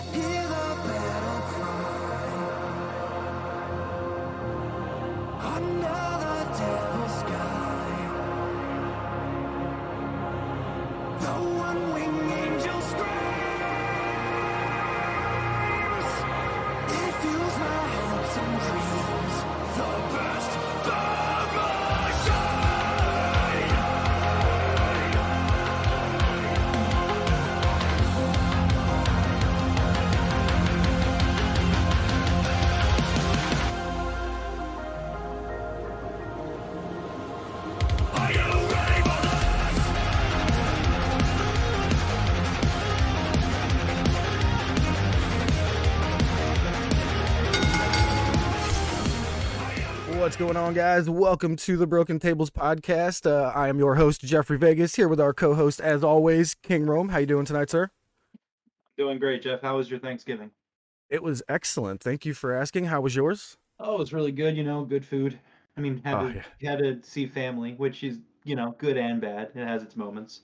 Hear the battle cry. Under the devil's sky, the one-winged angel screams. It fuels my hopes and dreams. The best What's going on, guys? Welcome to the Broken Tables podcast. I am your host, Jeffrey Vegas, here with our co-host, as always, King Rome. How you doing tonight, sir? Doing great, Jeff. How was your Thanksgiving? It was excellent. Thank you for asking. How was yours? Oh, it was really good. Good food. I mean, had to see family, which is good and bad. It has its moments.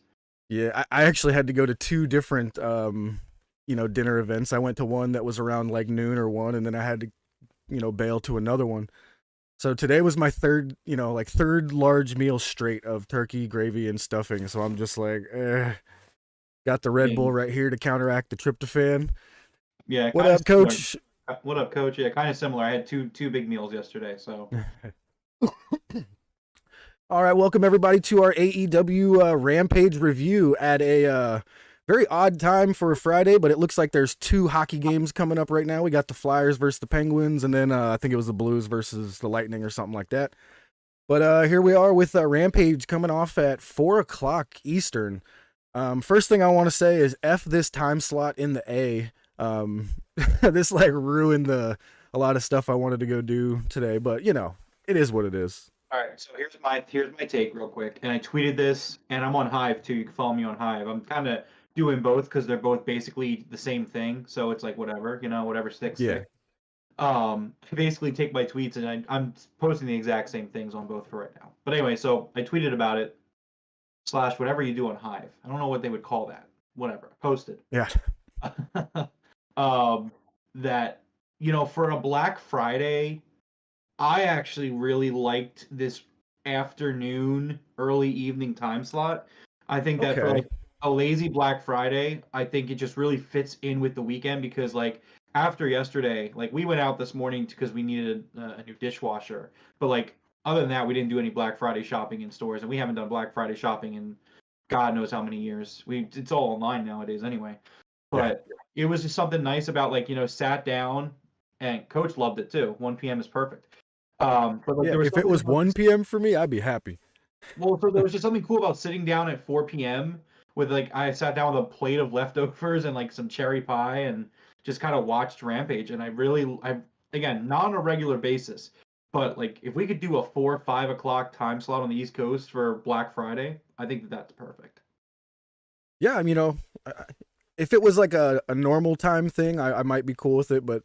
Yeah, I actually had to go to two different, dinner events. I went to one that was around like noon or 1, and then I had to, bail to another one. So today was my third large meal straight of turkey, gravy, and stuffing. So I'm just like, got the Red Bull right here to counteract the tryptophan. Yeah. What up, Coach? What up, Coach? Yeah, kind of similar. I had two big meals yesterday, so. All right, welcome everybody to our AEW Rampage review at a very odd time for a Friday, but it looks like there's 2 hockey games coming up right now. We got the Flyers versus the Penguins, and then I think it was the Blues versus the Lightning or something like that. But here we are with Rampage coming off at 4 o'clock Eastern. First thing I want to say is F this time slot in the A. This ruined a lot of stuff I wanted to go do today, but it is what it is. All right, so here's my take real quick, and I tweeted this, and I'm on Hive too. You can follow me on Hive. I'm kind of doing both because they're both basically the same thing, so it's like whatever, whatever sticks. Yeah. I basically take my tweets and I'm posting the exact same things on both for right now. But anyway, so I tweeted about it / whatever you do on Hive. I don't know what they would call that. Whatever. Posted. Yeah. That for a Black Friday, I actually really liked this afternoon, early evening time slot. I think that for a lazy Black Friday, I think it just really fits in with the weekend because after yesterday, we went out this morning because we needed a new dishwasher. But other than that, we didn't do any Black Friday shopping in stores, and we haven't done Black Friday shopping in God knows how many years. It's all online nowadays anyway. But it was just something nice about sat down, and Coach loved it too. 1 p.m. is perfect. But if it was 1 p.m. for me, I'd be happy. Well, so there was just something cool about sitting down at 4 p.m. with I sat down with a plate of leftovers and some cherry pie and just kind of watched Rampage. And I again, not on a regular basis, but if we could do a 4 or 5 o'clock time slot on the East Coast for Black Friday, I think that's perfect. Yeah, if it was a normal time thing, I might be cool with it, but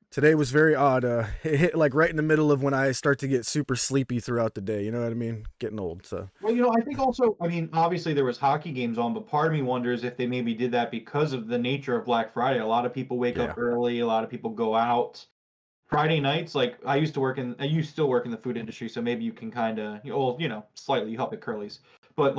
today was very odd. It hit right in the middle of when I start to get super sleepy throughout the day. You know what I mean? Getting old. So. Well, I think also, obviously there was hockey games on, but part of me wonders if they maybe did that because of the nature of Black Friday. A lot of people wake up early. A lot of people go out. Friday nights, I still work in the food industry, so maybe you can kind of, slightly help at Curly's. But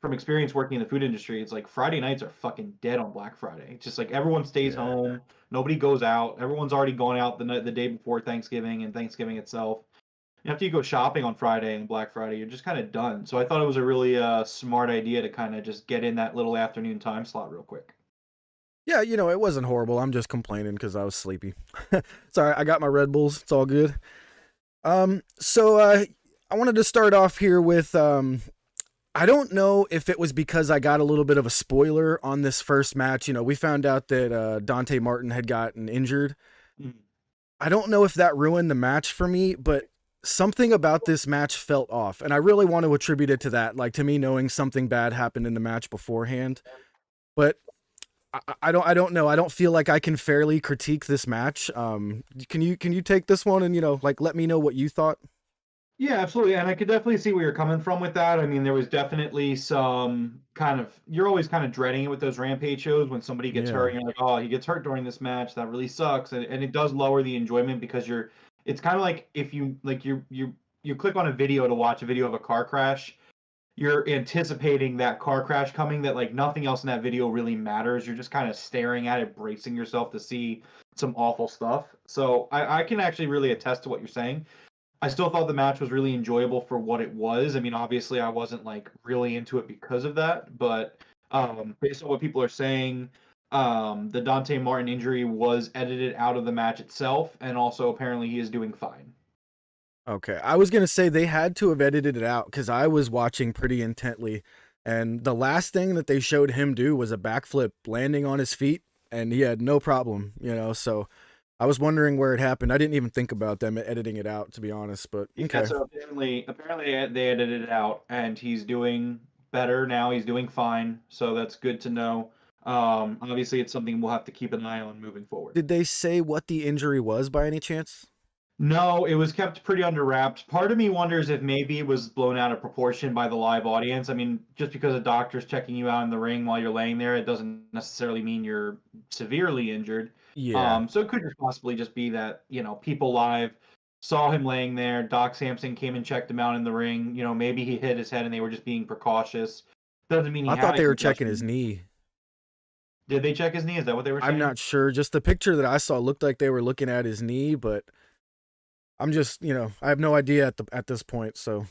from experience working in the food industry, it's Friday nights are fucking dead on Black Friday. It's just everyone stays home, nobody goes out, everyone's already gone out the day before Thanksgiving and Thanksgiving itself. And after you go shopping on Friday and Black Friday, you're just kind of done. So I thought it was a really smart idea to kind of just get in that little afternoon time slot real quick. Yeah, it wasn't horrible. I'm just complaining because I was sleepy. Sorry, I got my Red Bulls. It's all good. So I wanted to start off here with I don't know if it was because I got a little bit of a spoiler on this first match. We found out that Dante Martin had gotten injured. Mm-hmm. I don't know if that ruined the match for me, but something about this match felt off. And I really want to attribute it to that, to me knowing something bad happened in the match beforehand. But I don't know. I don't feel like I can fairly critique this match. Can you take this one and let me know what you thought? Yeah, absolutely. And I could definitely see where you're coming from with that. I mean, there was definitely some kind of, you're always kind of dreading it with those Rampage shows when somebody gets hurt Yeah. and you're like, oh, he gets hurt during this match. That really sucks. And it does lower the enjoyment because it's kind of like if you, like, you click on a video to watch a video of a car crash, you're anticipating that car crash coming, that like nothing else in that video really matters. You're just kind of staring at it, bracing yourself to see some awful stuff. So I can actually really attest to what you're saying. I still thought the match was really enjoyable for what it was. I mean, obviously, I wasn't like really into it because of that, but based on what people are saying, the Dante Martin injury was edited out of the match itself, and also apparently he is doing fine. Okay. I was gonna say they had to have edited it out because I was watching pretty intently, and the last thing that they showed him do was a backflip landing on his feet, and he had no problem, so I was wondering where it happened. I didn't even think about them editing it out, to be honest, but Yeah, okay. so apparently they edited it out, and he's doing better now. He's doing fine, so that's good to know. Obviously, it's something we'll have to keep an eye on moving forward. Did they say what the injury was by any chance? No, it was kept pretty under wraps. Part of me wonders if maybe it was blown out of proportion by the live audience. I mean, just because a doctor's checking you out in the ring while you're laying there, it doesn't necessarily mean you're severely injured. Yeah. So it could just possibly just be that, people live saw him laying there. Doc Sampson came and checked him out in the ring. Maybe he hit his head and they were just being precautious. Doesn't mean he I had thought a they were checking his concussion. knee. Did they check his knee? Is that what they were I'm saying? not sure. Just the picture that I saw looked like they were looking at his knee, but I'm just, I have no idea at this point, so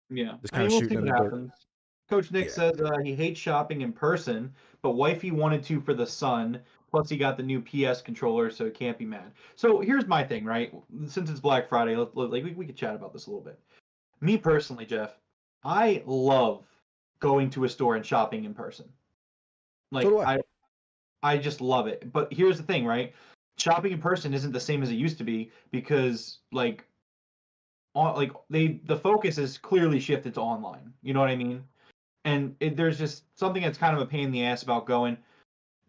Yeah, just I kind mean, of we'll see shooting in what the dark. happens. Coach Nick Yeah. says he hates shopping in person, but wifey wanted to for the son. Plus, he got the new PS controller, so he can't be mad. So here's my thing, right? Since it's Black Friday, like we could chat about this a little bit. Me personally, Jeff, I love going to a store and shopping in person. So do Like I. I just love it. But here's the thing, right? Shopping in person isn't the same as it used to be because the focus is clearly shifted to online. You know what I mean? And there's just something that's kind of a pain in the ass about going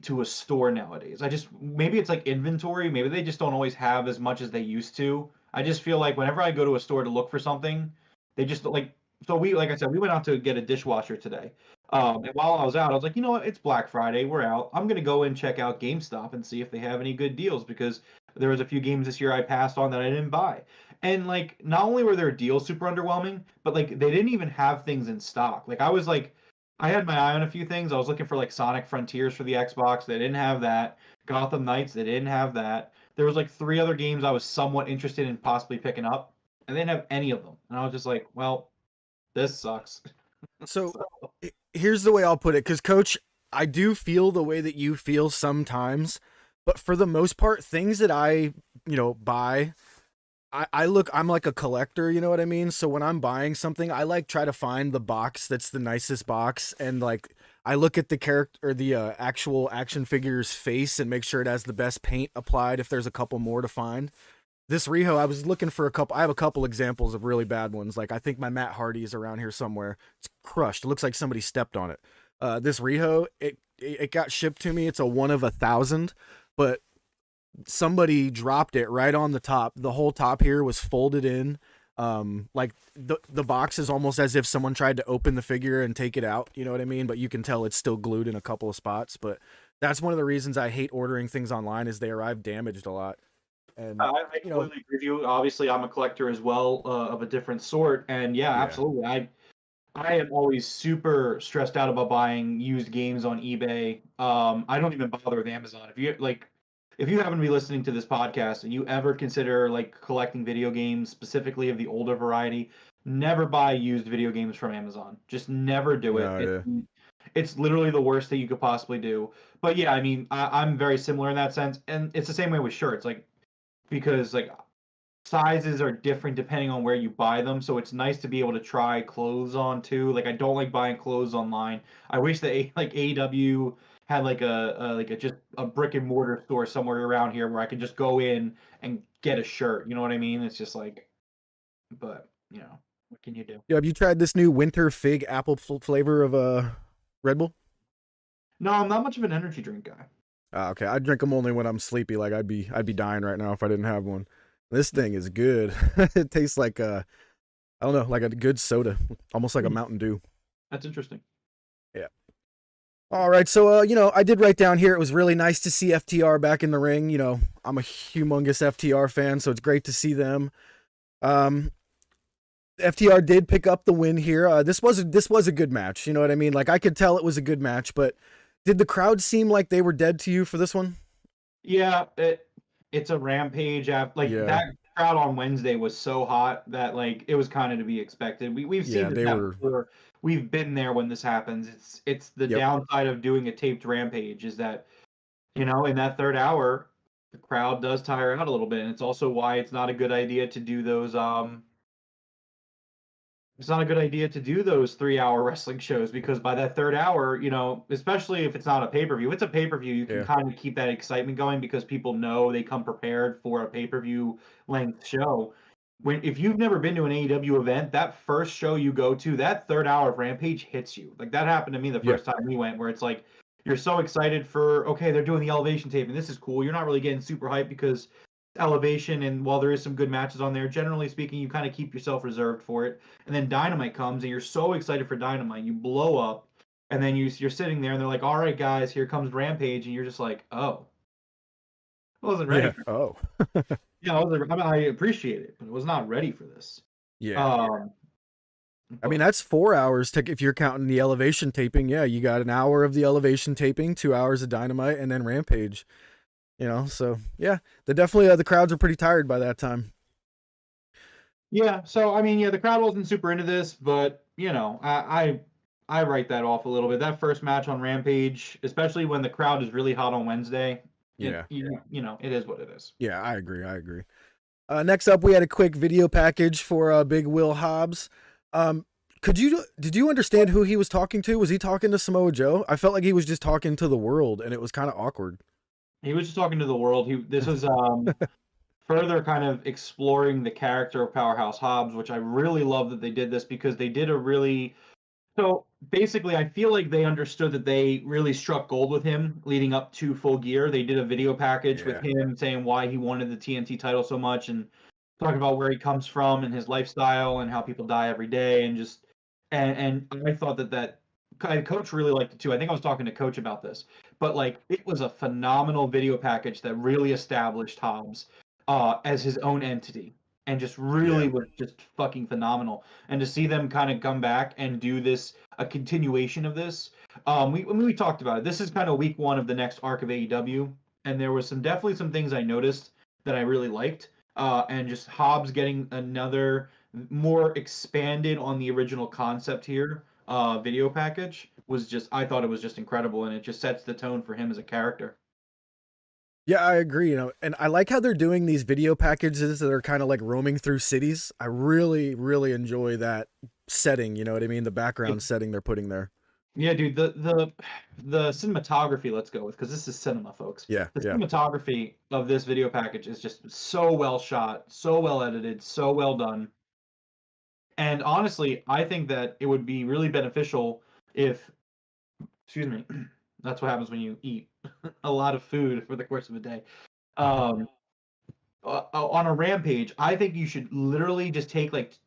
to a store nowadays. Maybe it's like inventory. Maybe they just don't always have as much as they used to. I just feel like whenever I go to a store to look for something, they just like. So like I said, we went out to get a dishwasher today. And while I was out, I was like, you know what? It's Black Friday. We're out. I'm gonna go and check out GameStop and see if they have any good deals because there was a few games this year I passed on that I didn't buy. And like, not only were their deals super underwhelming, but like they didn't even have things in stock. Like I had my eye on a few things. I was looking for like Sonic Frontiers for the Xbox. They didn't have that. Gotham Knights. They didn't have that. There was like three other games I was somewhat interested in possibly picking up, and they didn't have any of them. And I was just like, well, this sucks. So So, here's the way I'll put it, because Coach, I do feel the way that you feel sometimes, but for the most part, things that I, buy, I'm like a collector, you know what I mean? So when I'm buying something, I like try to find the box that's the nicest box, and like I look at the character or the actual action figure's face and make sure it has the best paint applied if there's a couple more to find. This Riho, I was looking for a couple. I have a couple examples of really bad ones. Like I think my Matt Hardy is around here somewhere. It's crushed. It looks like somebody stepped on it. This Riho, it got shipped to me. It's a 1 of 1,000, but somebody dropped it right on the top. The whole top here was folded in. Like the box is almost as if someone tried to open the figure and take it out. You know what I mean? But you can tell it's still glued in a couple of spots. But that's one of the reasons I hate ordering things online is they arrive damaged a lot. And I completely agree with you. Obviously, I'm a collector as well, of a different sort, and yeah, yeah. absolutely. I am always super stressed out about buying used games on eBay. I don't even bother with Amazon. If you happen to be listening to this podcast and you ever consider like collecting video games, specifically of the older variety, never buy used video games from Amazon. Just never do it. No, yeah. It's literally the worst thing you could possibly do. But yeah, I mean, I'm very similar in that sense, and it's the same way with shirts. Like because like sizes are different depending on where you buy them, so it's nice to be able to try clothes on too. Like I don't like buying clothes online. I wish that like AEW had like a just a brick and mortar store somewhere around here where I could just go in and get a shirt. You know what I mean? It's just like, but what can you do? Yeah, have you tried this new winter fig apple flavor of Red Bull? No, I'm not much of an energy drink guy. Okay, I drink them only when I'm sleepy. Like I'd be dying right now if I didn't have one. This thing is good. It tastes like I don't know, like a good soda, almost like a Mountain Dew. That's interesting. Yeah. All right, so I did write down here. It was really nice to see FTR back in the ring. I'm a humongous FTR fan, so it's great to see them. FTR did pick up the win here. This was a good match. You know what I mean? Like, I could tell it was a good match, but did the crowd seem like they were dead to you for this one? Yeah, it's a Rampage. That crowd on Wednesday was so hot that like it was kind of to be expected. We've seen this before. We've been there when this happens. It's the downside of doing a taped Rampage is that in that third hour the crowd does tire out a little bit, and it's also why it's not a good idea to do those it's not a good idea to do those 3-hour wrestling shows, because by that third hour, especially if it's not a pay-per-view, it's a pay-per-view, you can kind of keep that excitement going because people know they come prepared for a pay-per-view length show. If you've never been to an AEW event, that first show you go to, that third hour of Rampage hits you. Like, that happened to me the first time we went, where it's like, you're so excited for, okay, they're doing the Elevation tape, and this is cool. You're not really getting super hyped because Elevation, and while there is some good matches on there, generally speaking, you kind of keep yourself reserved for it. And then Dynamite comes, and you're so excited for Dynamite, you blow up, and then you're sitting there, and they're like, "All right, guys, here comes Rampage," and you're just like, "Oh, I wasn't ready." Yeah. Oh. Yeah, I appreciate it, but I was not ready for this. Yeah. I mean, that's 4 hours if you're counting the Elevation taping. Yeah, you got an hour of the Elevation taping, 2 hours of Dynamite, and then Rampage. So yeah, the crowds are pretty tired by that time. Yeah, so I mean, the crowd wasn't super into this, but I write that off a little bit. That first match on Rampage, especially when the crowd is really hot on Wednesday, it is what it is. Yeah, I agree. Next up, we had a quick video package for Big Will Hobbs. Did you understand who he was talking to? Was he talking to Samoa Joe? I felt like he was just talking to the world, and it was kind of awkward. He was just talking to the world. This was further kind of exploring the character of Powerhouse Hobbs, which I really love that they did this, because they did so basically I feel like they understood that they really struck gold with him leading up to Full Gear. They did a video package with him saying why he wanted the TNT title so much, and talking about where he comes from and his lifestyle and how people die every day, and just and I thought that Coach really liked it too. I think I was talking to Coach about this, but like, it was a phenomenal video package that really established Hobbs as his own entity, and just really was just fucking phenomenal. And to see them kind of come back and do a continuation of this, we talked about it. This is kind of week one of the next arc of AEW, and there was definitely some things I noticed that I really liked, and just Hobbs getting another more expanded on the original concept here video package I thought it was just incredible, and it just sets the tone for him as a character. Yeah, I agree. And I like how they're doing these video packages that are kind of like roaming through cities. I really, really enjoy that setting. You know what I mean? The background setting they're putting there. Yeah, dude. The cinematography. Let's go with, because this is cinema, folks. Yeah. The cinematography of this video package is just so well shot, so well edited, so well done. And honestly, I think that it would be really beneficial if, excuse me, that's what happens when you eat a lot of food for the course of a day. On a Rampage, I think you should literally just take like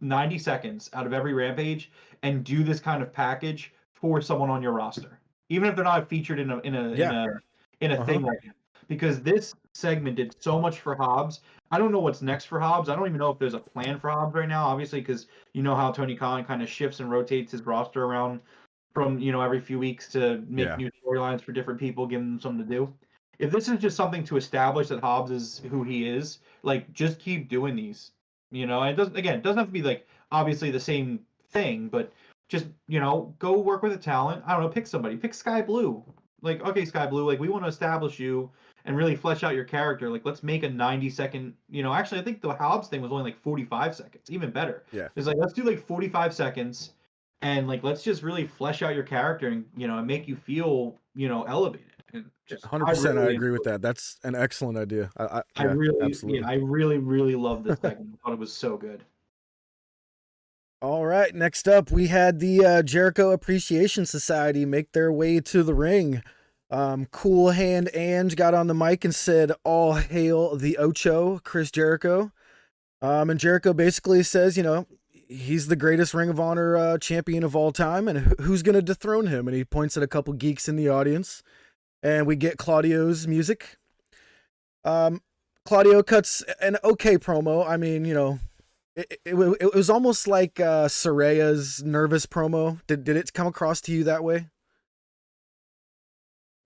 90 seconds out of every Rampage and do this kind of package for someone on your roster, even if they're not featured in a thing like that. Because this segment did so much for Hobbs. I don't know what's next for Hobbs. I don't even know if there's a plan for Hobbs right now, obviously, because you know how Tony Khan kind of shifts and rotates his roster around from every few weeks to make new storylines for different people, giving them something to do. If this is just something to establish that Hobbs is who he is, like, just keep doing these. And it doesn't have to be like obviously the same thing, but just go work with a talent. I don't know, pick somebody, pick Sky Blue. Like, okay, Sky Blue, like, we want to establish you and really flesh out your character. Like, let's make a 90-second. Actually, I think the Hobbs thing was only like 45 seconds, even better. Yeah, it's like, let's do like 45 seconds. And like, let's just really flesh out your character and and make you feel elevated. And 100%, I agree with that. That's an excellent idea. I really love this segment. I thought it was so good. All right, next up we had the Jericho Appreciation Society make their way to the ring. Cool Hand Ange got on the mic and said, "All hail the Ocho, Chris Jericho." And Jericho basically says, he's the greatest Ring of Honor champion of all time, and who's going to dethrone him? And he points at a couple geeks in the audience, and we get Claudio's music. Claudio cuts an okay promo. I mean, it was almost like Soraya's nervous promo. Did it come across to you that way?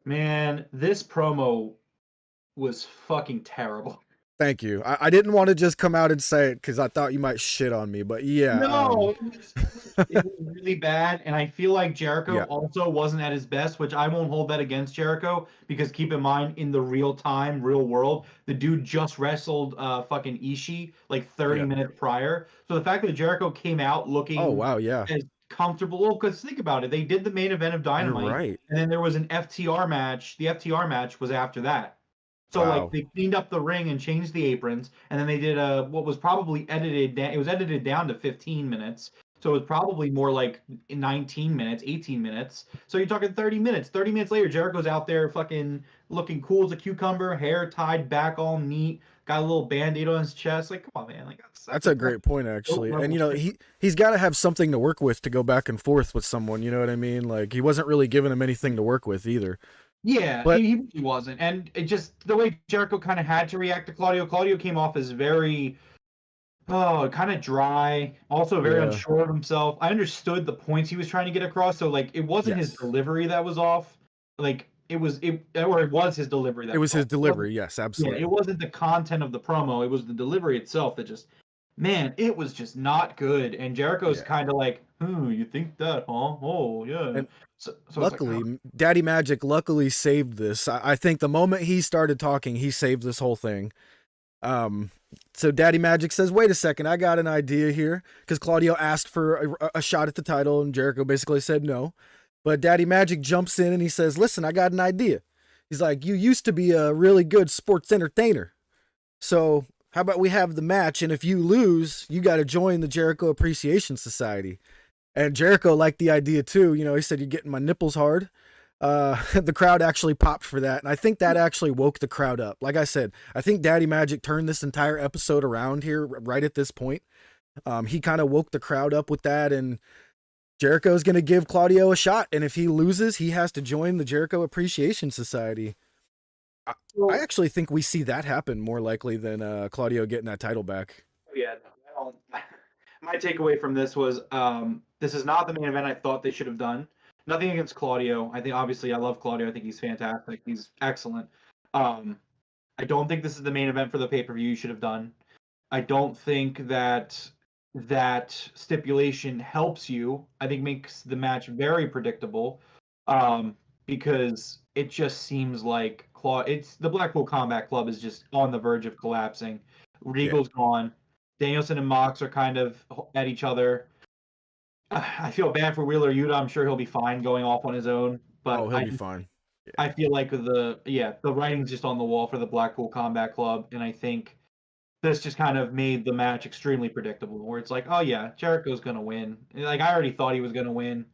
Man, this promo was fucking terrible. Thank you. I didn't want to just come out and say it because I thought you might shit on me, but yeah. No, it was really bad, and I feel like Jericho Yeah. also wasn't at his best, which I won't hold that against Jericho, because keep in mind, in the real world, the dude just wrestled fucking Ishii like 30 Yeah. minutes prior. So the fact that Jericho came out looking Oh wow, yeah. as comfortable, because think about it, they did the main event of You're Dynamite, right. and then there was an FTR match. The FTR match was after that. So like Wow. they cleaned up the ring and changed the aprons, and then they did what was probably edited. It was edited down to 15 minutes, so it was probably more like 19 minutes, 18 minutes. So you're talking 30 minutes. 30 minutes later, Jericho's out there fucking looking cool as a cucumber, hair tied back all neat, got a little band-aid on his chest. Like, come on, man! Like That's a great point, actually. And he's got to have something to work with to go back and forth with someone. You know what I mean? Like he wasn't really giving him anything to work with either. Yeah, But he really wasn't, and it just the way Jericho kind of had to react to Claudio. Claudio came off as very kind of dry, also very yeah, unsure of himself. I understood the points he was trying to get across, so like it wasn't his yes, delivery that was off. Like it was his delivery that it was was his off. delivery. Yes, Yeah, it absolutely. wasn't the content of the promo, it was the delivery itself that just man, it was just not good. And Jericho's Yeah. kind of like, you think that, huh? Oh, yeah. And So it's like, oh, luckily, Daddy Magic luckily saved this. I think the moment he started talking, he saved this whole thing. So Daddy Magic says, "Wait a second, I got an idea here," because Claudio asked for a shot at the title, and Jericho basically said no. But Daddy Magic jumps in and he says, "Listen, I got an idea." He's like, "You used to be a really good sports entertainer, so how about we have the match? And if you lose, you got to join the Jericho Appreciation Society." And Jericho liked the idea too. He said, "You're getting my nipples hard." The crowd actually popped for that, and I think that actually woke the crowd up. Like I said, I think Daddy Magic turned this entire episode around here right at this point. He kind of woke the crowd up with that, and Jericho's going to give Claudio a shot, and if he loses, he has to join the Jericho Appreciation Society. I actually think we see that happen more likely than Claudio getting that title back. yeah. My takeaway from this was this is not the main event I thought they should have done. Nothing against Claudio. I think obviously I love Claudio. I think he's fantastic. He's excellent. I don't think this is the main event for the pay-per-view you should have done. I don't think that stipulation helps you. I think makes the match very predictable. Because it just seems like it's the Blackpool Combat Club is just on the verge of collapsing. Regal's gone. Danielson and Mox are kind of at each other. I feel bad for Wheeler Yuta. I'm sure he'll be fine going off on his own, but Oh, he'll be fine. I feel like the writing's just on the wall for the Blackpool Combat Club, and I think this just kind of made the match extremely predictable. Where it's like, oh yeah, Jericho's gonna win. Like I already thought he was gonna win.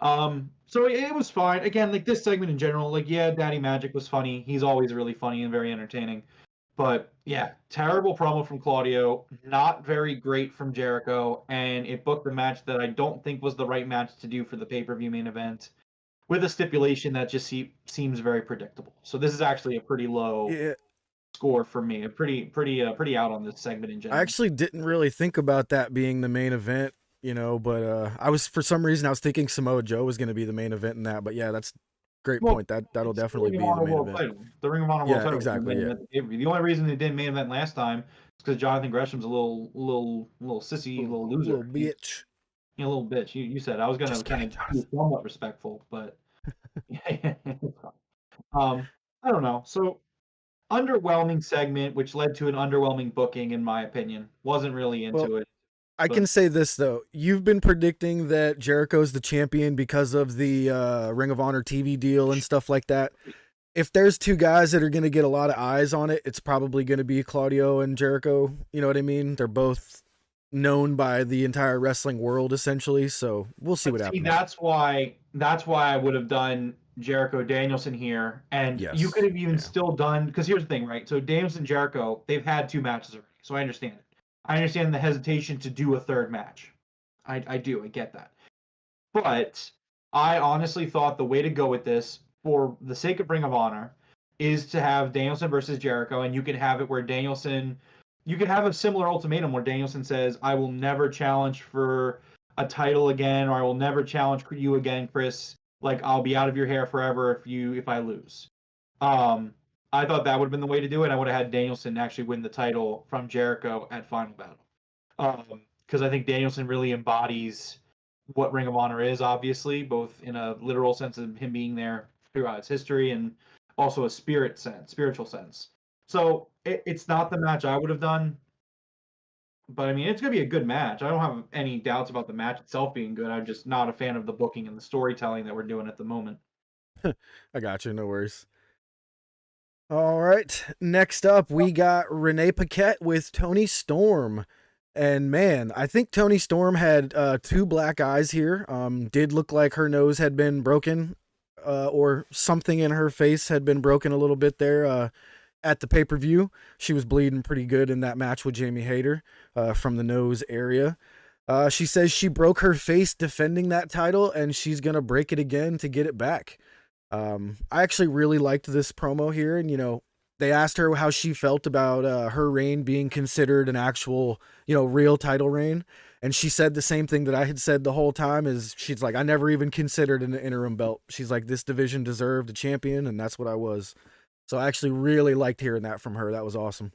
So it was fine. Again, like this segment in general, like yeah, Daddy Magic was funny. He's always really funny and very entertaining. But yeah, terrible promo from Claudio, not very great from Jericho, and it booked a match that I don't think was the right match to do for the pay-per-view main event, with a stipulation that just seems very predictable. So this is actually a pretty low Yeah, score for me. A pretty out on this segment in I general. actually didn't really think about that being the main event, but I was for some reason I was thinking Samoa Joe was going to be the main event in that. But yeah, that's a great Well, point. That'll it's the definitely Ring of be the Honor main World event. Title. The Ring of Honor World Yeah, Title was the exactly. main Yeah. event of the pay-per-view. The only reason they didn't main event last time is because Jonathan Gresham's a little sissy, little loser. Little bitch. A little bitch. You said I was gonna Just kind kidding, of be Jonathan. somewhat respectful, but yeah. I don't know. So underwhelming segment, which led to an underwhelming booking, in my opinion. Wasn't really Well, into it, I but can say this though. You've been predicting that Jericho's the champion because of the Ring of Honor TV deal and stuff like that. If there's two guys that are going to get a lot of eyes on it, it's probably going to be Claudio and Jericho. You know what I mean? They're both known by the entire wrestling world essentially, so we'll see what see, happens. that's why I would have done Jericho Danielson here, and you could Yes. have even Yeah. still done because here's the thing, right? So Danielson Jericho, they've had two matches already, so I understand it. I understand the hesitation to do a third match. I do. I get that. But I honestly thought the way to go with this, for the sake of Ring of Honor, is to have Danielson versus Jericho, and you can have it where you can have a similar ultimatum where Danielson says, "I will never challenge for a title again, or I will never challenge you again, Chris. Like I'll be out of your hair forever if I lose." Um, I thought that would have been the way to do it. I would have had Danielson actually win the title from Jericho at Final Battle. Because I think Danielson really embodies what Ring of Honor is, obviously, both in a literal sense of him being there throughout its history and also a spiritual sense. So it's not the match I would have done, but I mean, it's going to be a good match. I don't have any doubts about the match itself being good. I'm just not a fan of the booking and the storytelling that we're doing at the moment. I got you. No worries. All right. Next up, we got Renee Paquette with Toni Storm. And man, I think Toni Storm had two black eyes here. Did look like her nose had been broken, or something in her face had been broken a little bit there at the pay-per-view. She was bleeding pretty good in that match with Jamie Hayter from the nose area. She says she broke her face defending that title, and she's going to break it again to get it back. I actually really liked this promo here, and they asked her how she felt about her reign being considered an actual, real title reign, and she said the same thing that I had said the whole time. Is she's like, I never even considered an interim belt. She's like, this division deserved a champion, and that's what I was. So I actually really liked hearing that from her. That was awesome.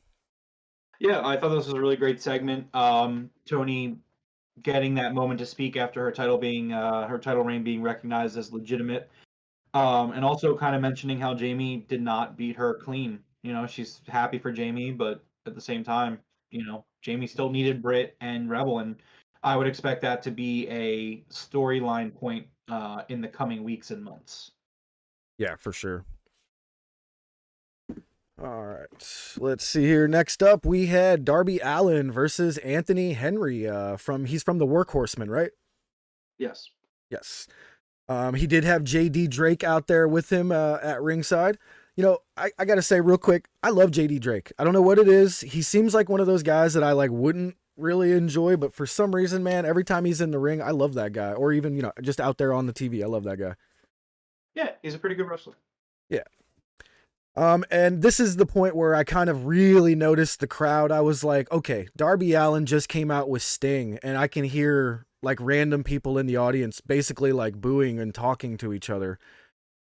Yeah, I thought this was a really great segment. Toni getting that moment to speak after her title reign being recognized as legitimate. And also kind of mentioning how Jamie did not beat her clean. She's happy for Jamie, but at the same time, Jamie still needed Britt and Rebel, and I would expect that to be a storyline point in the coming weeks and months. Yeah, for sure. All right, let's see here. Next up, we had Darby Allin versus Anthony Henry. He's from the Workhorsemen, right? Yes. Yes. He did have JD Drake out there with him at ringside. I got to say real quick, I love JD Drake. I don't know what it is. He seems like one of those guys that I wouldn't really enjoy, but for some reason, man, every time he's in the ring, I love that guy. Or even, just out there on the TV, I love that guy. Yeah, he's a pretty good wrestler. Yeah. And this is the point where I kind of really noticed the crowd. I was like, okay, Darby Allin just came out with Sting, and I can hear random people in the audience basically booing and talking to each other.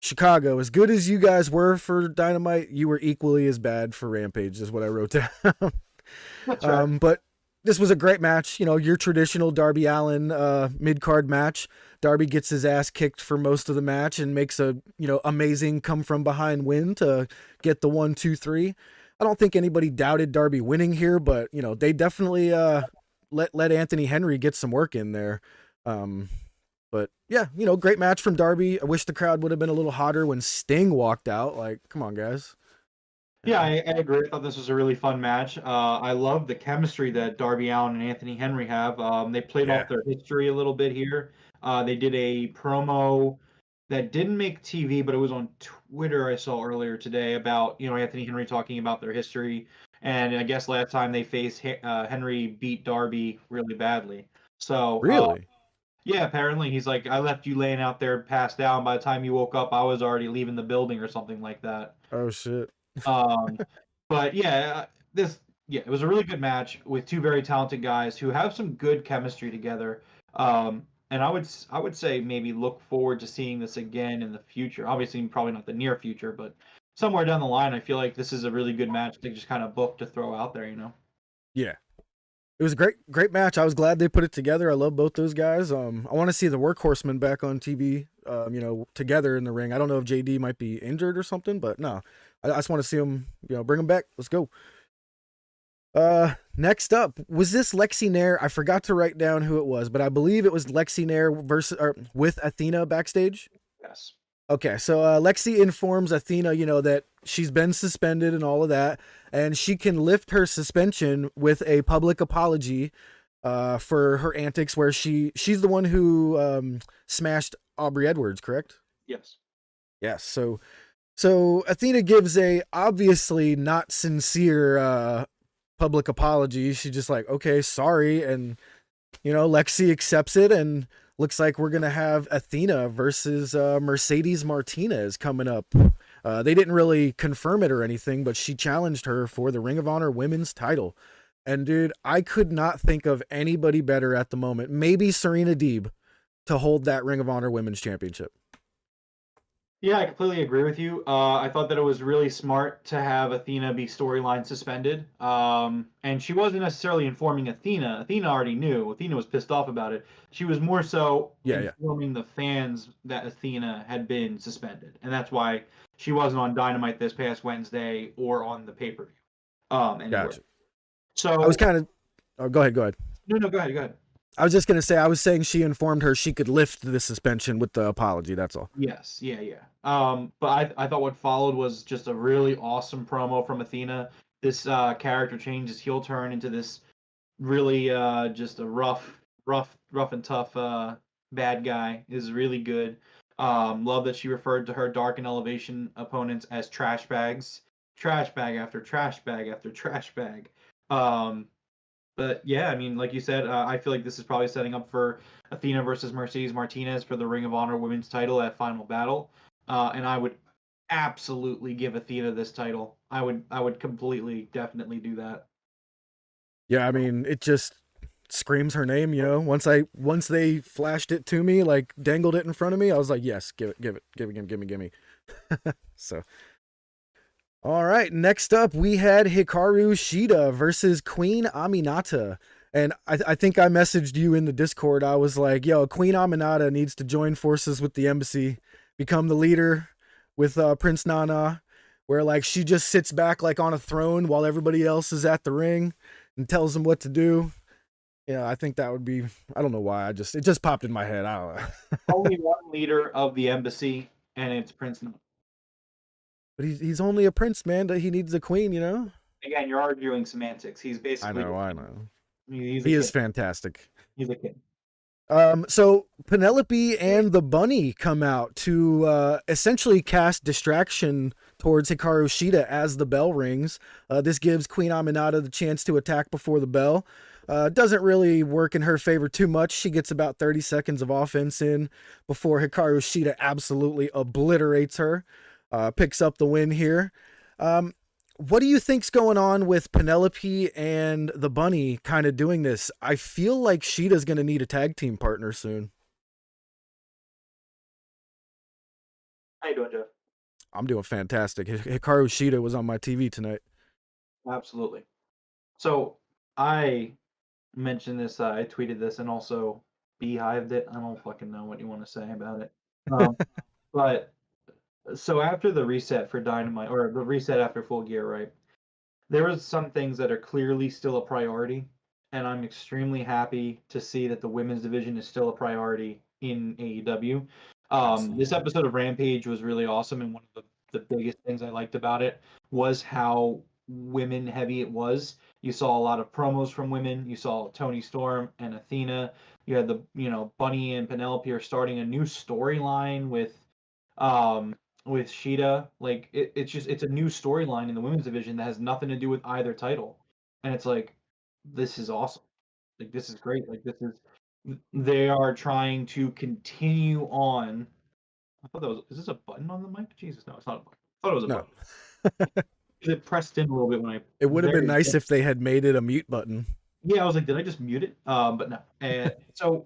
Chicago, as good as you guys were for Dynamite, you were equally as bad for Rampage, is what I wrote down. That's right. But this was a great match. Your traditional Darby Allin mid-card match. Darby gets his ass kicked for most of the match and makes a amazing come from behind win to get the 1-2-3. I don't think anybody doubted Darby winning here, but they definitely let Anthony Henry get some work in there. But yeah, great match from Darby. I wish the crowd would have been a little hotter when Sting walked out. Come on, guys. Yeah, I agree. I thought this was a really fun match. I love the chemistry that Darby Allin and Anthony Henry have. They played off their history a little bit here. They did a promo that didn't make TV, but it was on Twitter I saw earlier today about Anthony Henry talking about their history. And I guess last time they faced, Henry beat Darby really badly. So Really? yeah, apparently he's like, I left you laying out there passed down. By the time you woke up, I was already leaving the building or something like that. Oh shit. Um, but yeah, it was a really good match with two very talented guys who have some good chemistry together. And I would say maybe look forward to seeing this again in the future. Obviously, probably not the near future, but somewhere down the line, I feel like this is a really good match to just kind of book to throw out there. Yeah. It was a great match. I was glad they put it together. I love both those guys. I want to see the Workhorsemen back on TV, together in the ring. I don't know if JD might be injured or something, but no, I just want to see them, bring them back. Let's go. Next up, was this Lexi Nair? I forgot to write down who it was, but I believe it was Lexi Nair with Athena backstage. Yes. Okay, so Lexi informs Athena, that she's been suspended and all of that, and she can lift her suspension with a public apology for her antics, where she's the one who smashed Aubrey Edwards, correct? Yes. Yes. So Athena gives a obviously not sincere public apology. She's just like, okay, sorry, and Lexi accepts it, and looks like we're gonna have Athena versus Mercedes Martinez coming up. They didn't really confirm it or anything, but she challenged her for the Ring of Honor Women's title. And dude, I could not think of anybody better at the moment. Maybe Serena Deeb to hold that Ring of Honor Women's Championship. Yeah, I completely agree with you. I thought that it was really smart to have Athena be storyline suspended. And she wasn't necessarily informing Athena. Athena already knew. Athena was pissed off about it. She was more so informing the fans that Athena had been suspended. And that's why she wasn't on Dynamite this past Wednesday or on the pay-per-view. Anywhere. Gotcha. So I was kind of... Oh, go ahead. No, go ahead. I was just going to say, I was saying she informed her she could lift the suspension with the apology. That's all. Yes. Yeah. But I thought what followed was just a really awesome promo from Athena. This character change, this heel turn into this really just a rough and tough bad guy is really good. Love that she referred to her Dark and Elevation opponents as trash bags. Trash bag after trash bag after trash bag. But yeah, I mean, like you said, I feel like this is probably setting up for Athena versus Mercedes Martinez for the Ring of Honor Women's title at Final Battle. And I would absolutely give Athena this title. I would completely, definitely do that. Yeah, I mean, it just screams her name, Once they flashed it to me, like dangled it in front of me, I was like, yes, give it, give me. So, all right, next up we had Hikaru Shida versus Queen Aminata. And I think I messaged you in the Discord. I was like, yo, Queen Aminata needs to join forces with the embassy, become the leader with Prince Nana, where like she just sits back like on a throne while everybody else is at the ring and tells them what to do. Yeah, I think that would be, I don't know why, it just popped in my head. I don't know. Only one leader of the embassy, and it's Prince Nana. But he's only a prince, man. He needs a queen, Again, you're arguing semantics. He's basically... I know. He is fantastic. He's a kid. So Penelope and the Bunny come out to essentially cast distraction towards Hikaru Shida as the bell rings. This gives Queen Aminata the chance to attack before the bell. Doesn't really work in her favor too much. She gets about 30 seconds of offense in before Hikaru Shida absolutely obliterates her. Picks up the win here. What do you think's going on with Penelope and the Bunny kind of doing this? I feel like Shida's going to need a tag team partner soon. How you doing, Jeff? I'm doing fantastic. Hikaru Shida was on my TV tonight. Absolutely. So I mentioned this, I tweeted this, and also beehived it. I don't fucking know what you want to say about it. But so after the reset for Dynamite, or the reset after Full Gear, right? There was some things that are clearly still a priority, and I'm extremely happy to see that the women's division is still a priority in AEW. This episode of Rampage was really awesome, and one of the biggest things I liked about it was how women heavy it was. You saw a lot of promos from women. You saw Toni Storm and Athena. You had Bunny and Penelope are starting a new storyline with Shida. Like it's a new storyline in the women's division that has nothing to do with either title. And it's like, this is awesome. Like, this is great. Like, they are trying to continue on. I thought is this a button on the mic? Jesus, no, it's not a button. I thought it was a button. It pressed in a little bit when I... It would have been nice if they had made it a mute button. Yeah, I was like, did I just mute it? But no. And so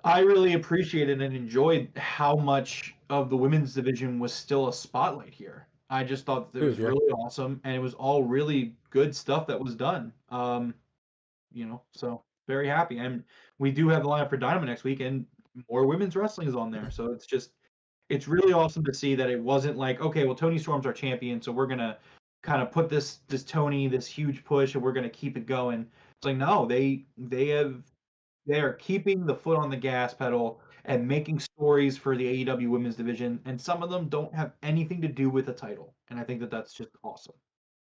I really appreciated and enjoyed how much of the women's division was still a spotlight here. I just thought that it was really awesome, and it was all really good stuff that was done. So very happy. And we do have the lineup for Dynamite next week, and more women's wrestling is on there. So it's really awesome to see that it wasn't like, okay, well, Toni Storm's our champion, so we're gonna kind of put this Toni, this huge push, and we're gonna keep it going. It's like, no, they are keeping the foot on the gas pedal and making stories for the AEW women's division, and some of them don't have anything to do with the title, and I think that that's just awesome.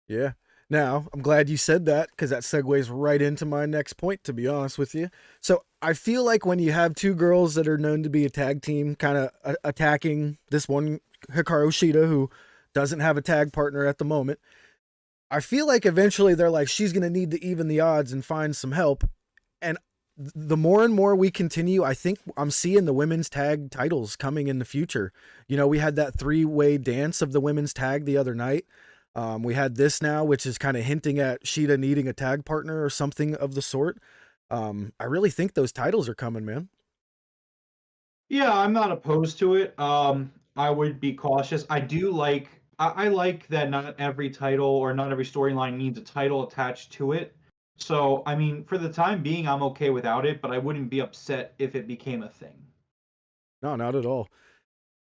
Yeah. Now, I'm glad you said that, because that segues right into my next point, to be honest with you. So I feel like when you have two girls that are known to be a tag team kind of attacking this one, Hikaru Shida, who doesn't have a tag partner at the moment, I feel like eventually they're like, she's going to need to even the odds and find some help. And the more and more we continue, I think I'm seeing the women's tag titles coming in the future. You know, we had that 3-way dance of the women's tag the other night. We had this now, which is kind of hinting at Shida needing a tag partner or something of the sort. I really think those titles are coming, man. Yeah, I'm not opposed to it. I would be cautious. I like that not every title or not every storyline needs a title attached to it. So, I mean, for the time being, I'm okay without it, but I wouldn't be upset if it became a thing. No, not at all.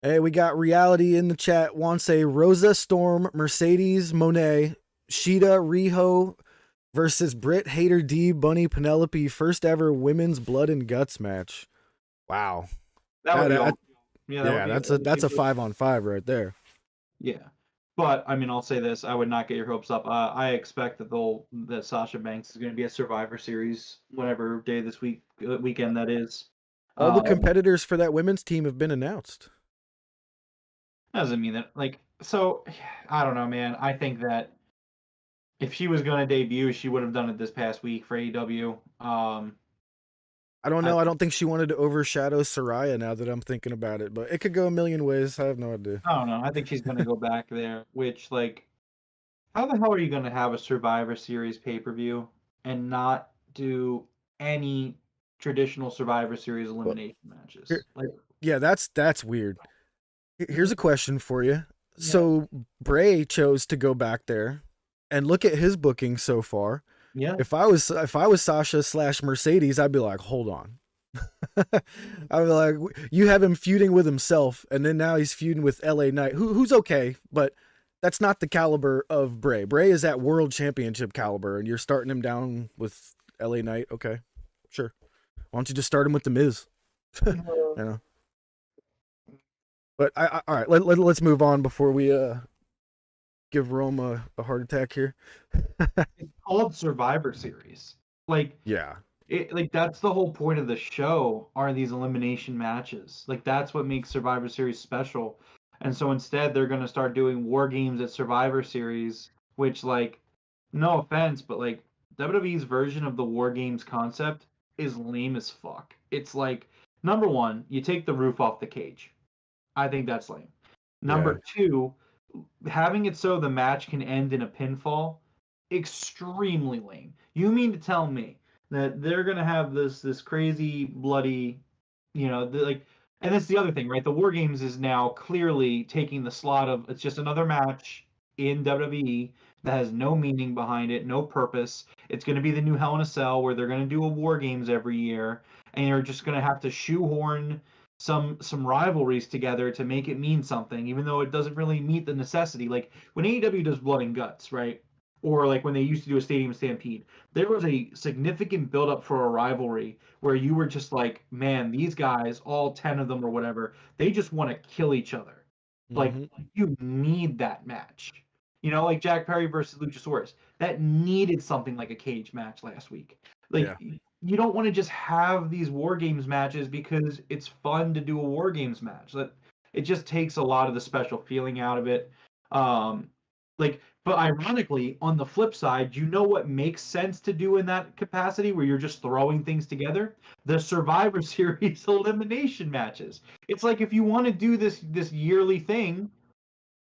Hey, we got Reality in the chat. Wants a Rosa Storm, Mercedes Monet, Shida Riho versus Britt Hater D, Bunny Penelope, first ever women's blood and guts match. Wow. That would be That- all. Yeah, yeah, that's a 5-on-5 right there. Yeah. But I mean, I'll say this: I would not get your hopes up. I expect that Sasha Banks is going to be a Survivor Series whatever day this weekend that is. All the Um, competitors for that women's team have been announced. doesn't mean that so. I don't know, man. I think that if she was going to debut, she would have done it this past week for AEW. I don't know. I don't think she wanted to overshadow Soraya now that I'm thinking about it, but it could go a million ways. I have no idea. I don't know. I think she's going to go back there. Which how the hell are you going to have a Survivor Series pay-per-view and not do any traditional Survivor Series elimination matches? Yeah, that's weird. Here's a question for you. So Bray chose to go back there, and look at his booking so far. Yeah. If I was Sasha / Mercedes, I'd be like, hold on. I'd be like, you have him feuding with himself, and then now he's feuding with LA Knight, who's okay, but that's not the caliber of Bray. Bray is at world championship caliber, and you're starting him down with LA Knight. Okay, sure. Why don't you just start him with the Miz? You know. But all right, let's move on before we give Rome a heart attack here. It's called Survivor Series. Yeah. That's the whole point of the show are these elimination matches. That's what makes Survivor Series special. And so instead they're gonna start doing war games at Survivor Series, which no offense, but WWE's version of the war games concept is lame as fuck. It's number one, you take the roof off the cage. I think that's lame. Number two, having it so the match can end in a pinfall, extremely lame. You mean to tell me that they're gonna have this crazy bloody, and that's the other thing, right? The War Games is now clearly taking the slot of it's just another match in WWE that has no meaning behind it, no purpose. It's going to be the new Hell in a Cell where they're going to do a War Games every year, and you're just going to have to shoehorn some rivalries together to make it mean something, even though it doesn't really meet the necessity. Like when AEW does Blood and Guts, right? Or when they used to do a Stadium Stampede, there was a significant buildup for a rivalry where you were just like, man, these guys, all 10 of them or whatever, they just want to kill each other. You need that match. Like Jack Perry versus Luchasaurus. That needed something like a cage match last week. You don't want to just have these War Games matches because it's fun to do a War Games match. It just takes a lot of the special feeling out of it. But ironically, on the flip side, what makes sense to do in that capacity where you're just throwing things together? The Survivor Series elimination matches. It's like if you want to do this yearly thing,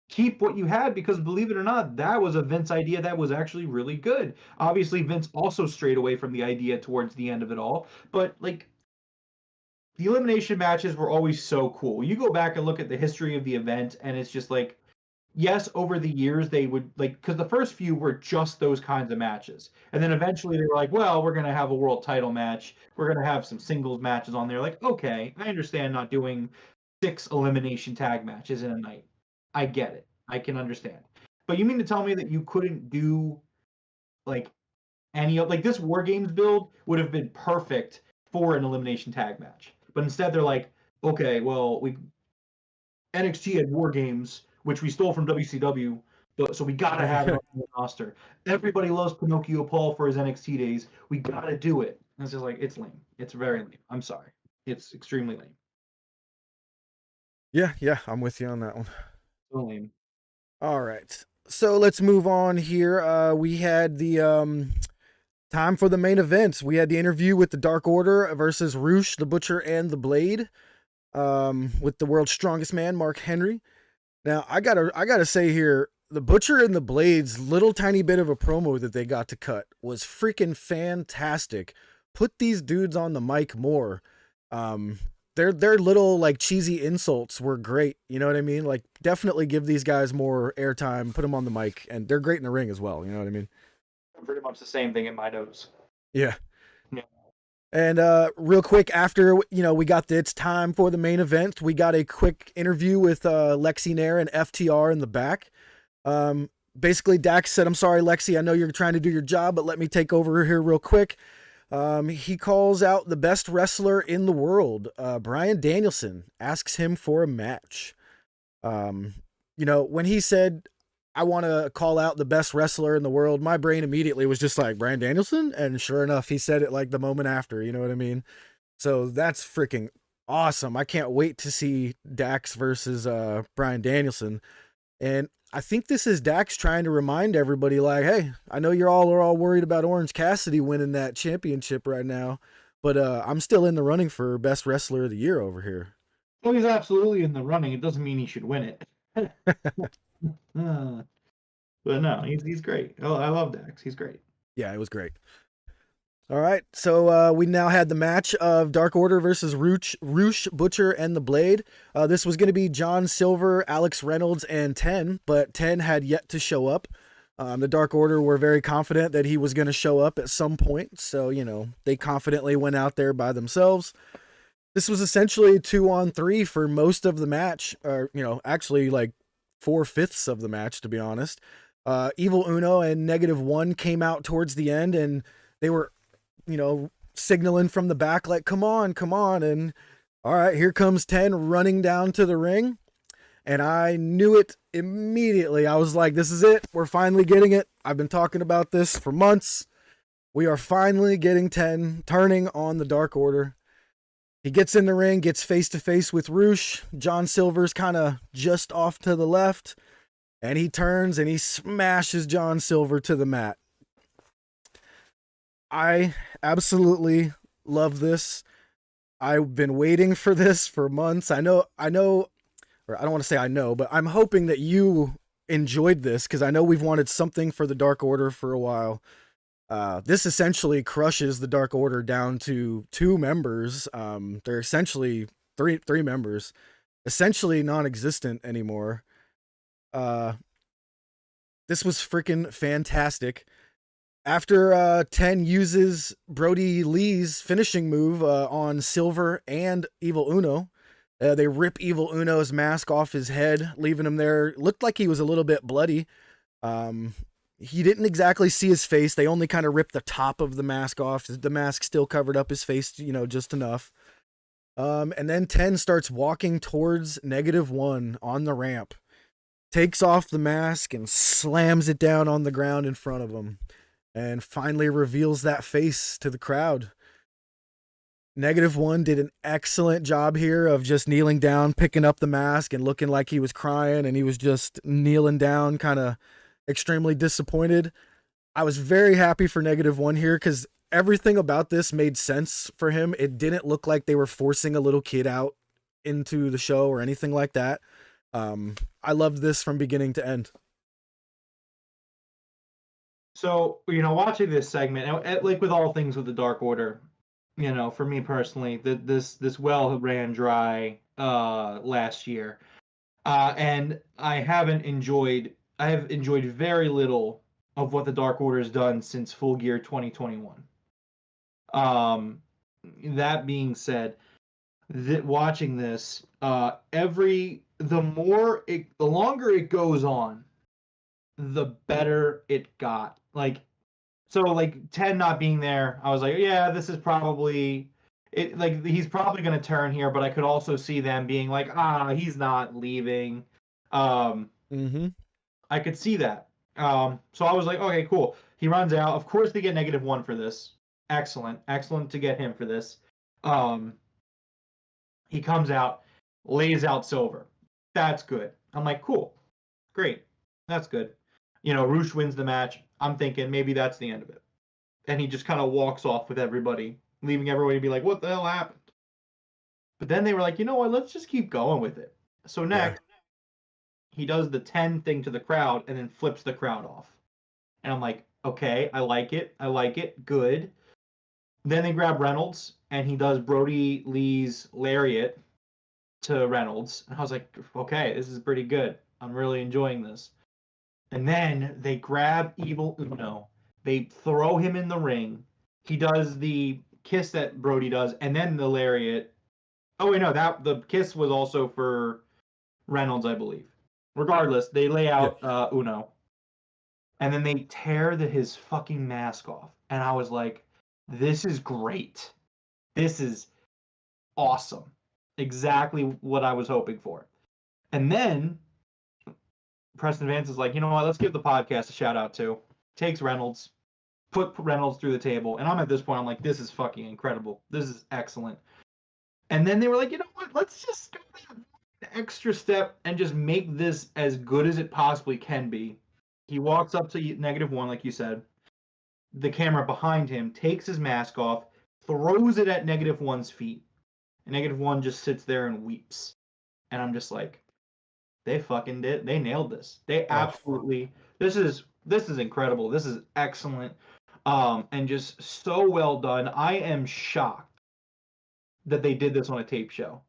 keep what you had because believe it or not, that was a Vince idea that was actually really good. Obviously, Vince also strayed away from the idea towards the end of it all, but the elimination matches were always so cool. You go back and look at the history of the event, and it's just yes, over the years they would because the first few were just those kinds of matches, and then eventually they were like, well, we're gonna have a world title match, we're gonna have some singles matches on there. Okay, I understand not doing 6 elimination tag matches in a night. I get it. I can understand. But you mean to tell me that you couldn't do any of this War Games build would have been perfect for an elimination tag match. But instead they're like, okay, well, we NXT had War Games, which we stole from WCW, so we gotta have it on the roster. Everybody loves Pinocchio Paul for his NXT days. We gotta do it. And it's just it's lame. It's very lame. I'm sorry. It's extremely lame. Yeah, I'm with you on that one. So lame. All right. So let's move on here. We had the Time for the main event. We had the interview with the Dark Order versus Roosh, the Butcher, and the Blade, with the world's strongest man, Mark Henry. Now, I gotta say here, the Butcher and the Blade's little tiny bit of a promo that they got to cut was freaking fantastic. Put these dudes on the mic more. Their little like cheesy insults were great. You know what I mean? Like, definitely give these guys more airtime. Put them on the mic, and they're great in the ring as well. You know what I mean? Pretty much the same thing in my notes. Yeah. Yeah. And real quick, after we got it's time for the main event, we got a quick interview with Lexi Nair and FTR in the back. Basically, Dax said, "I'm sorry, Lexi. I know you're trying to do your job, but let me take over here real quick." He calls out the best wrestler in the world, Bryan Danielson, asks him for a match. When he said, "I want to call out the best wrestler in the world," my brain immediately was just like, Bryan Danielson? And sure enough, he said it like the moment after, you know what I mean? So that's freaking awesome. I can't wait to see Dax versus Bryan Danielson. And I think this is Dax trying to remind everybody, like, hey, I know are all worried about Orange Cassidy winning that championship right now, but I'm still in the running for best wrestler of the year over here. Well, he's absolutely in the running. It doesn't mean he should win it. But no, he's great. Oh, I love Dax. He's great. Yeah, it was great. All right, so we now had the match of Dark Order versus Roosh, Butcher, and the Blade. This was going to be John Silver, Alex Reynolds, and Ten, but Ten had yet to show up. The Dark Order were very confident that he was going to show up at some point, so, they confidently went out there by themselves. This was essentially 2-on-3 for most of the match, or, actually like 4/5 of the match, to be honest. Evil Uno and -1 came out towards the end, and they were, signaling from the back, like, come on. And all right, here comes 10 running down to the ring. And I knew it immediately. I was like, this is it. We're finally getting it. I've been talking about this for months. We are finally getting 10 turning on the Dark Order. He gets in the ring, gets face to face with Roosh. John Silver's kind of just off to the left. And he turns and he smashes John Silver to the mat. I absolutely love this. I've been waiting for this for months. I know, or I don't want to say I know, but I'm hoping that you enjoyed this because I know we've wanted something for the Dark Order for a while. This essentially crushes the Dark Order down to 2 members. They're essentially three members, essentially non-existent anymore. This was freaking fantastic. After 10 uses Brody Lee's finishing move on Silver and Evil Uno, they rip Evil Uno's mask off his head, leaving him there. Looked like he was a little bit bloody. He didn't exactly see his face. They only kind of ripped the top of the mask off. The mask still covered up his face, just enough. And then 10 starts walking towards -1 on the ramp. Takes off the mask and slams it down on the ground in front of him. And finally reveals that face to the crowd. -1 did an excellent job here of just kneeling down, picking up the mask, and looking like he was crying, and he was just kneeling down, kind of extremely disappointed. I was very happy for -1 here because everything about this made sense for him. It didn't look like they were forcing a little kid out into the show or anything like that. I loved this from beginning to end. So, watching this segment, like with all things with the Dark Order, for me personally, this well ran dry last year, and I have enjoyed very little of what the Dark Order has done since Full Gear 2021. That being said, watching this, the longer it goes on, the better it got. So 10 not being there, I was like, yeah, this is probably it. Like, he's probably going to turn here, but I could also see them being like, he's not leaving. I could see that. So I was like, okay, cool. He runs out. Of course, they get -1 for this. Excellent to get him for this. He comes out, lays out Silver. That's good. I'm like, cool, great, that's good. Roosh wins the match. I'm thinking maybe that's the end of it. and he just kind of walks off with everybody, leaving everybody to be like, what the hell happened? But then they were like, you know what, let's just keep going with it. So next, he does the 10 thing to the crowd and then flips the crowd off. And I'm like, okay, I like it, good. Then they grab Reynolds, and he does Brody Lee's lariat to Reynolds. And I was like, okay, this is pretty good. I'm really enjoying this. And then they grab Evil Uno. They throw him in the ring. He does the kiss that Brody does, and then the lariat. Oh wait, no, that the kiss was also for Reynolds, I believe. Regardless, they lay out Uno, and then they tear his fucking mask off, and I was like, "This is great. This is awesome. Exactly what I was hoping for." And then Preston Vance is like, "You know what? Let's give the podcast a shout out too." Takes Reynolds, put Reynolds through the table, and I'm at this point, I'm like, "This is fucking incredible. This is excellent." And then they were like, "You know what? Let's just go the extra step and just make this as good as it possibly can be." He walks up to -1, like you said. The camera behind him takes his mask off, throws it at -1's feet, and -1 just sits there and weeps. And I'm just like, they fucking did. They nailed this. They absolutely. This is incredible. This is excellent, and just so well done. I am shocked that they did this on a tape show.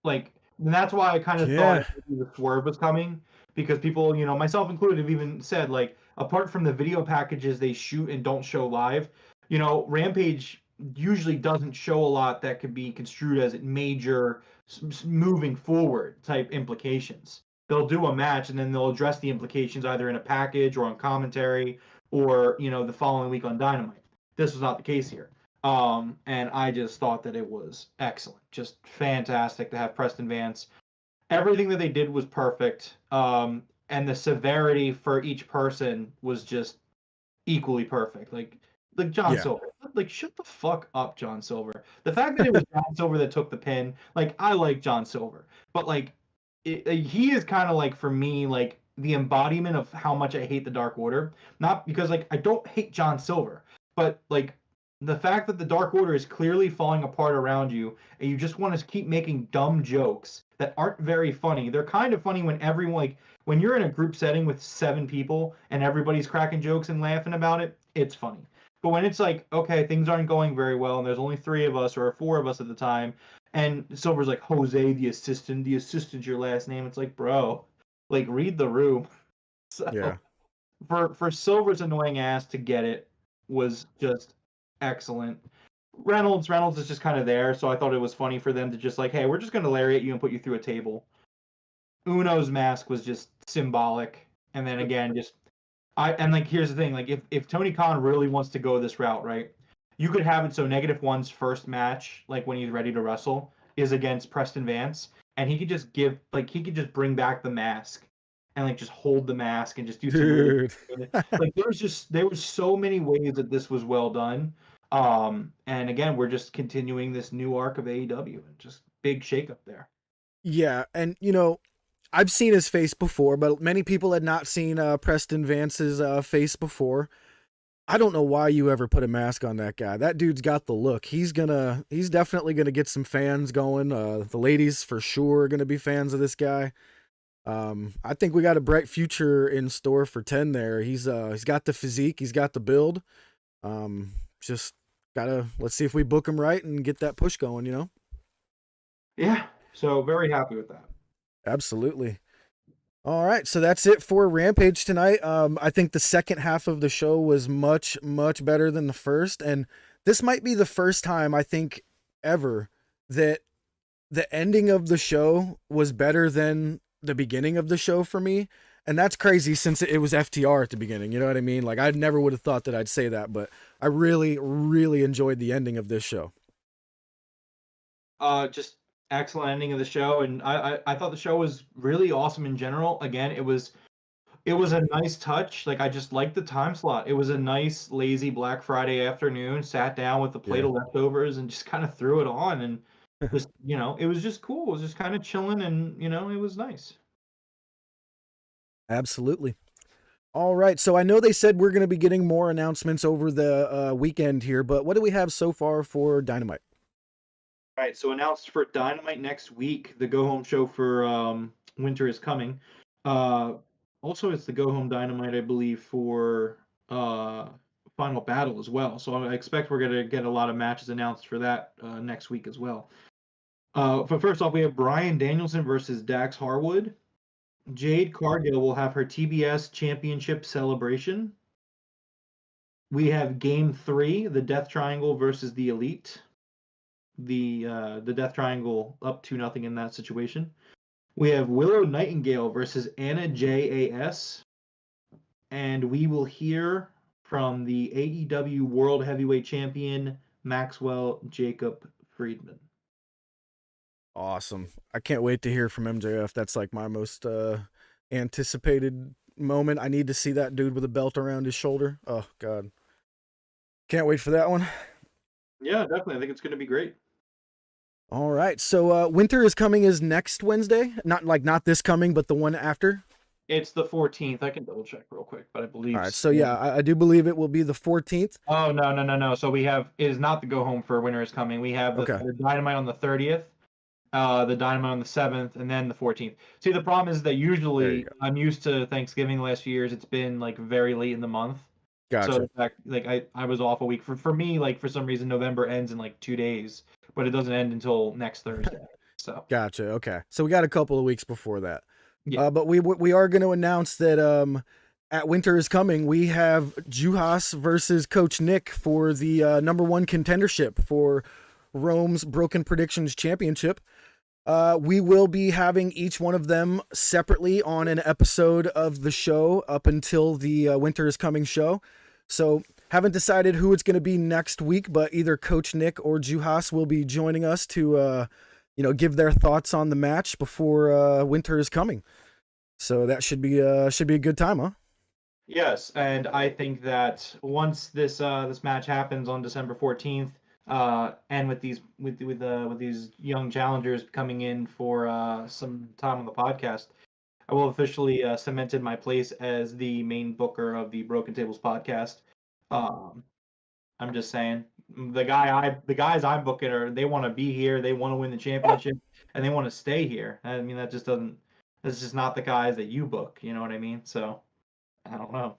Like, and that's why I kind of thought the swerve was coming, because people, myself included, have even said, like, apart from the video packages they shoot and don't show live, Rampage usually doesn't show a lot that could be construed as major moving forward type implications. They'll do a match and then they'll address the implications either in a package or on commentary or, the following week on Dynamite. This was not the case here. And I just thought that it was excellent, just fantastic to have Preston Vance. Everything that they did was perfect. And the severity for each person was just equally perfect. Like John Silver, like shut the fuck up, John Silver. The fact that it was John Silver that took the pin, like I like John Silver, but like he is kind of like for me like the embodiment of how much I hate the Dark Order. Not because like I don't hate John Silver, but like the fact that the Dark Order is clearly falling apart around you and you just want to keep making dumb jokes that aren't very funny. They're kind of funny when everyone, like, when you're in a group setting with 7 people and everybody's cracking jokes and laughing about it, it's funny. But when it's like, okay, things aren't going very well and there's only 3 of us or 4 of us at the time, and Silver's like, Jose, the assistant's your last name. It's like, bro, like, read the room. So for Silver's annoying ass to get it was just excellent. Reynolds is just kind of there, so I thought it was funny for them to just like, hey, we're just gonna lariat you and put you through a table. Uno's mask was just symbolic, and then again, just and like here's the thing, like if Tony Khan really wants to go this route, right, you could have it so -1's first match, like when he's ready to wrestle, is against Preston Vance, and he could just bring back the mask and like just hold the mask and just do some like there was so many ways that this was well done. And again, we're just continuing this new arc of AEW and just big shakeup there. Yeah, and I've seen his face before, but many people had not seen Preston Vance's face before. I don't know why you ever put a mask on that guy. That dude's got the look. He's definitely gonna get some fans going. The ladies for sure are gonna be fans of this guy. I think we got a bright future in store for 10 there. He's got the physique, he's got the build. Just let's see if we book him right and get that push going, Yeah. So very happy with that. Absolutely. All right, so that's it for Rampage tonight. I think the second half of the show was much, much better than the first, and this might be the first time I think ever that the ending of the show was better than the beginning of the show for me. And that's crazy since it was FTR at the beginning. You know what I mean? Like, I never would have thought that I'd say that, but I really, really enjoyed the ending of this show. Just excellent ending of the show, and I thought the show was really awesome in general. Again, it was a nice touch. Like I just liked the time slot. It was a nice lazy Black Friday afternoon. Sat down with a plate of leftovers and just kind of threw it on, and just it was just cool. It was just kind of chilling, and it was nice. Absolutely. All right. So I know they said we're going to be getting more announcements over the weekend here, but what do we have so far for Dynamite? All right, so announced for Dynamite next week, the go home show for Winter is Coming. Uh, Also, it's the go home Dynamite, I believe, for Final Battle as well. So I expect we're gonna get a lot of matches announced for that next week as well. But first off, we have Bryan Danielson versus Dax Harwood. Jade Cargill will have her TBS Championship celebration. We have Game 3, the Death Triangle versus the Elite. The Death Triangle up 2-0 in that situation. We have Willow Nightingale versus Anna JAS, and we will hear from the AEW World Heavyweight Champion Maxwell Jacob Friedman. Awesome. I can't wait to hear from MJF. That's like my most anticipated moment. I need to see that dude with a belt around his shoulder. Oh, God. Can't wait for that one. Yeah, definitely. I think it's going to be great. All right. So Winter is Coming is next Wednesday. Not this coming, but the one after. It's the 14th. I can double check real quick, but I believe. All right. So yeah, I do believe it will be the 14th. Oh, no. So we have, it is not the go home for Winter is Coming. We have the Dynamite on the 30th. The Dynamite on the 7th, and then the 14th. See, the problem is that usually I'm used to Thanksgiving the last few years. It's been like very late in the month. Gotcha. So in fact, like I was off a week. For me, like for some reason November ends in like 2 days, but it doesn't end until next Thursday. So gotcha. Okay. So we got a couple of weeks before that. Yeah. But we are going to announce that at Winter is Coming, we have Juhas versus Coach Nick for the #1 contendership for Rome's Broken Predictions Championship. We will be having each one of them separately on an episode of the show up until the Winter is Coming show. So haven't decided who it's going to be next week, but either Coach Nick or Juhas will be joining us to, give their thoughts on the match before Winter is Coming. So that should be a good time, huh? Yes, and I think that once this match happens on December 14th, and with these young challengers coming in for some time on the podcast, I will officially cemented my place as the main booker of the Broken Tables podcast. I'm just saying, the guys I'm booking they want to be here, they want to win the championship, and they want to stay here. I mean, that's just not the guys that you book. You know what I mean? So I don't know.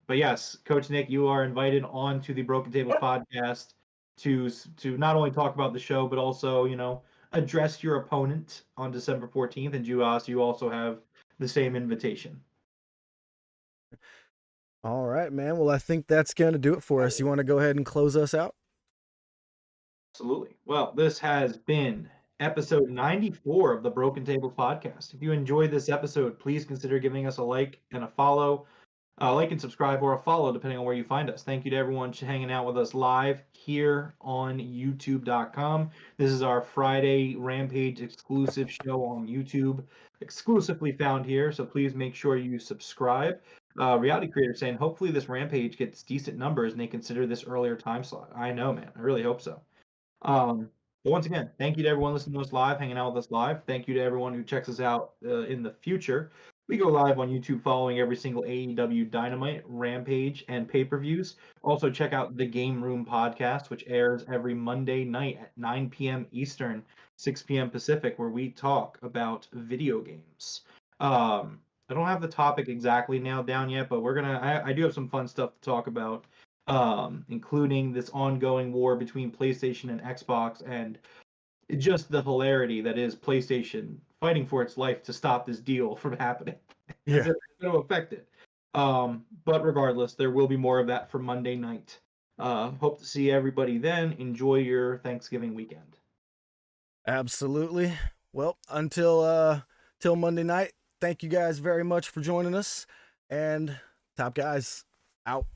But yes, Coach Nick, you are invited on to the Broken Tables podcast to not only talk about the show, but also, address your opponent on December 14th. And you also have the same invitation. All right, man. Well, I think that's going to do it for us. You want to go ahead and close us out? Absolutely. Well, this has been episode 94 of the Broken Tables podcast. If you enjoyed this episode, please consider giving us a like and a follow. Like and subscribe or a follow, depending on where you find us. Thank you to everyone hanging out with us live here on YouTube.com. This is our Friday Rampage exclusive show on YouTube, exclusively found here. So please make sure you subscribe. Reality Creator saying, hopefully this Rampage gets decent numbers and they consider this earlier time slot. I know, man. I really hope so. But once again, thank you to everyone listening to us live, hanging out with us live. Thank you to everyone who checks us out in the future. We go live on YouTube following every single AEW Dynamite, Rampage, and pay-per-views. Also, check out the Game Room podcast, which airs every Monday night at 9 p.m. Eastern, 6 p.m. Pacific, where we talk about video games. I don't have the topic exactly nailed down yet, but I do have some fun stuff to talk about, including this ongoing war between PlayStation and Xbox, and just the hilarity that is PlayStation fighting for its life to stop this deal from happening. Yeah. It's going to affect it. But regardless, there will be more of that for Monday night. Hope to see everybody then. Enjoy your Thanksgiving weekend. Absolutely. Well, until Monday night, thank you guys very much for joining us. And Top Guys out.